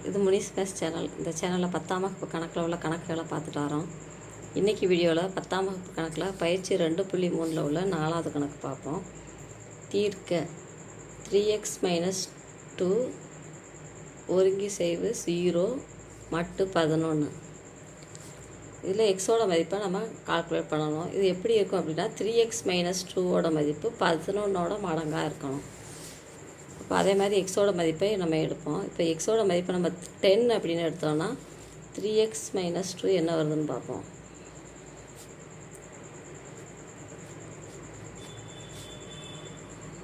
இது Munis maths channel. இந்த சேனலில் 10ஆம் வகுப்பு கணக்கில் உள்ள கணக்குகளை பார்த்துட்டு வரோம். இன்றைக்கி வீடியோவில் 10ஆம் வகுப்பு கணக்கில் பயிற்சி 2.3 உள்ள 4வது கணக்கு பார்ப்போம். தீர்க்க 3x - 2 ஒருங்கிசைவு 0 மட்டு 11. இதில் எக்ஸோட மதிப்பை நம்ம கால்குலேட் பண்ணணும். இது எப்படி இருக்கும் அப்படின்னா 3x - 2ஓட மதிப்பு 11ஓட மடங்காக இருக்கணும். இப்போ அதே மாதிரி எக்ஸோட மதிப்பை நம்ம எடுப்போம். இப்போ எக்ஸோட மதிப்பை நம்ம 10 அப்படின்னு எடுத்தோம்னா 3x - 2 என்ன வருதுன்னு பார்ப்போம்.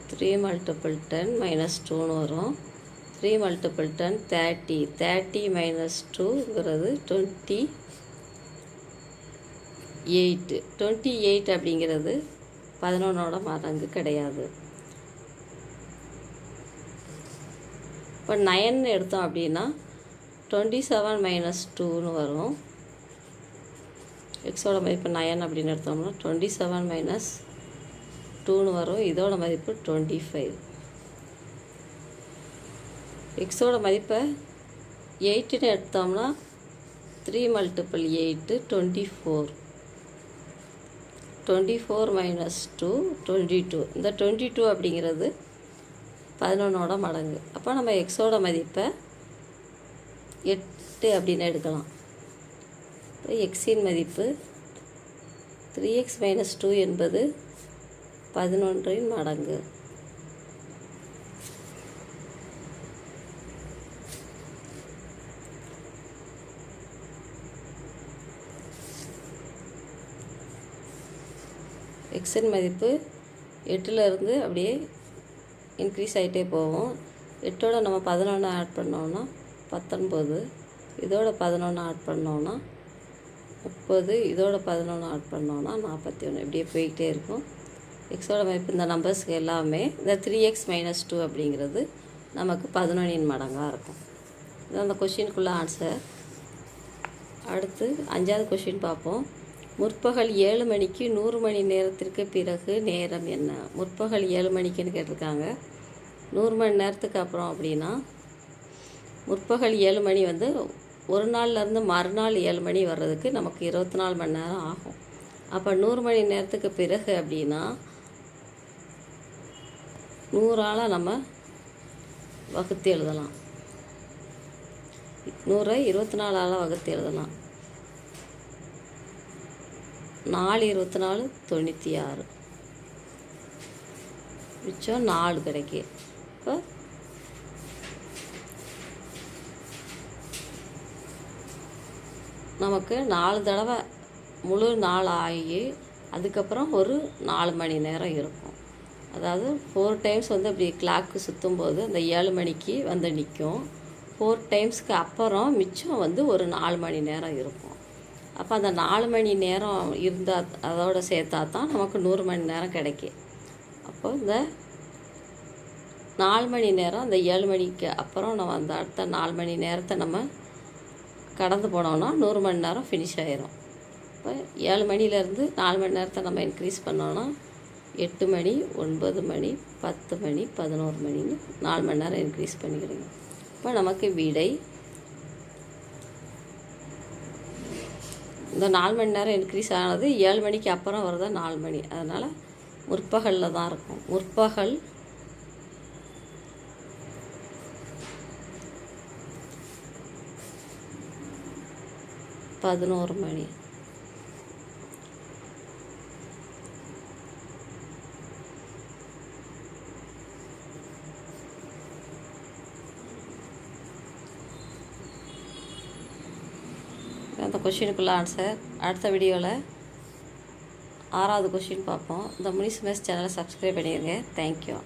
த்ரீ மல்டிபிள் 10 - 2ன்னு வரும். 3 மல்டிபிள் 10 30. 30 - 2ங்கிறது 28. 28 அப்படிங்கிறது 11ஓட மடங்கு கிடையாது. இப்போ 9 எடுத்தோம் அப்படின்னா 27 - 2ன்னு வரும். எக்ஸோட மதிப்பு 9 அப்படின்னு எடுத்தோம்னா 27 - 2ன்னு வரும். இதோட மதிப்பு 25. எக்ஸோட மதிப்பை 8ன்னு எடுத்தோம்னா 3 மல்டிபிள் 8 24. 24 - 2 22. இந்த 22 அப்படிங்கிறது 11ஓட மடங்கு. அப்போ நம்ம எக்ஸோட மதிப்பை 8 அப்படின்னு எடுக்கலாம். இப்போ எக்ஸின் மதிப்பு 3x - 2 என்பது 11இன் மடங்கு. எக்ஸின் மதிப்பு 8லேருந்து அப்படியே இன்க்ரீஸ் ஆகிட்டே போகும். 8ஓட நம்ம 11 ஆட் பண்ணோன்னா 19. இதோட 11 ஆட் பண்ணோன்னா 30. இதோட 11 ஆட் பண்ணோன்னா 41. இப்படியே போய்கிட்டே இருக்கும். எக்ஸோட மதிப்பு இந்த நம்பர்ஸ்க்கு எல்லாமே இந்த 3x - 2 அப்படிங்கிறது நமக்கு 11இன் மடங்காக இருக்கும். இது அந்த கொஷினுக்குள்ள ஆன்சர். அடுத்து 5வது கொஷின் பார்ப்போம். முற்பகல் 7 மணிக்கு 100 மணி நேரத்திற்கு பிறகு நேரம் என்ன? முற்பகல் 7 மணிக்குன்னு கேட்டிருக்காங்க. 100 மணி நேரத்துக்கு அப்புறம் அப்படின்னா முற்பகல் 7 மணி வந்து ஒரு நாள்லேருந்து மறுநாள் 7 மணி வர்றதுக்கு நமக்கு 24 மணி நேரம் ஆகும். அப்போ 100 மணி நேரத்துக்கு பிறகு அப்படின்னா 100ஆல் நம்ம வகுத்து எழுதலாம். 100ஐ 24ஆல் வகுத்து எழுதலாம். 4 24 96. மிச்சம் 4 கிடைக்கும். இப்போ நமக்கு 4 தடவை முழு நாள் ஆகி அதுக்கப்புறம் ஒரு 4 மணி நேரம் இருக்கும். அதாவது 4 டைம்ஸ் வந்து அப்படி கிளாக்கு சுற்றும்போது அந்த 7 மணிக்கு வந்து நிற்கும். 4 டைம்ஸ்க்கு அப்புறம் மிச்சம் வந்து ஒரு 4 மணி நேரம் இருக்கும். அப்போ அந்த 4 மணி நேரம் இருந்தால் அதோடு சேர்த்தா தான் நமக்கு 100 மணி நேரம் கிடைக்கும். அப்போ இந்த 4 மணி நேரம் அந்த 7 மணிக்கு அப்புறம் நம்ம அந்த அடுத்த 4 மணி நேரத்தை நம்ம கடந்து போனோம்னா 100 மணி நேரம் ஃபினிஷ் ஆகிரும். இப்போ 7 மணிலேருந்து 4 மணி நேரத்தை நம்ம இன்க்ரீஸ் பண்ணோன்னா 8 மணி 9 மணி 10 மணி 11 மணின்னு 4 மணி நேரம் இன்க்ரீஸ் பண்ணிக்கிறோங்க. இப்போ நமக்கு விடை இந்த 4 மணி நேரம் இன்க்ரீஸ் ஆனது 7 மணிக்கு அப்புறம் வருதா 4 மணி. அதனால் முற்பகலில் தான் இருக்கும். முற்பகல் 11 மணி. அந்த கொஷினுக்குள்ள ஆன்சர். அடுத்த வீடியோவில் 6வது கொஷின் பார்ப்போம். இந்த முனிஸ் மேத்ஸ் சேனலை சப்ஸ்கிரைப் பண்ணிடுங்க. தேங்க்யூ.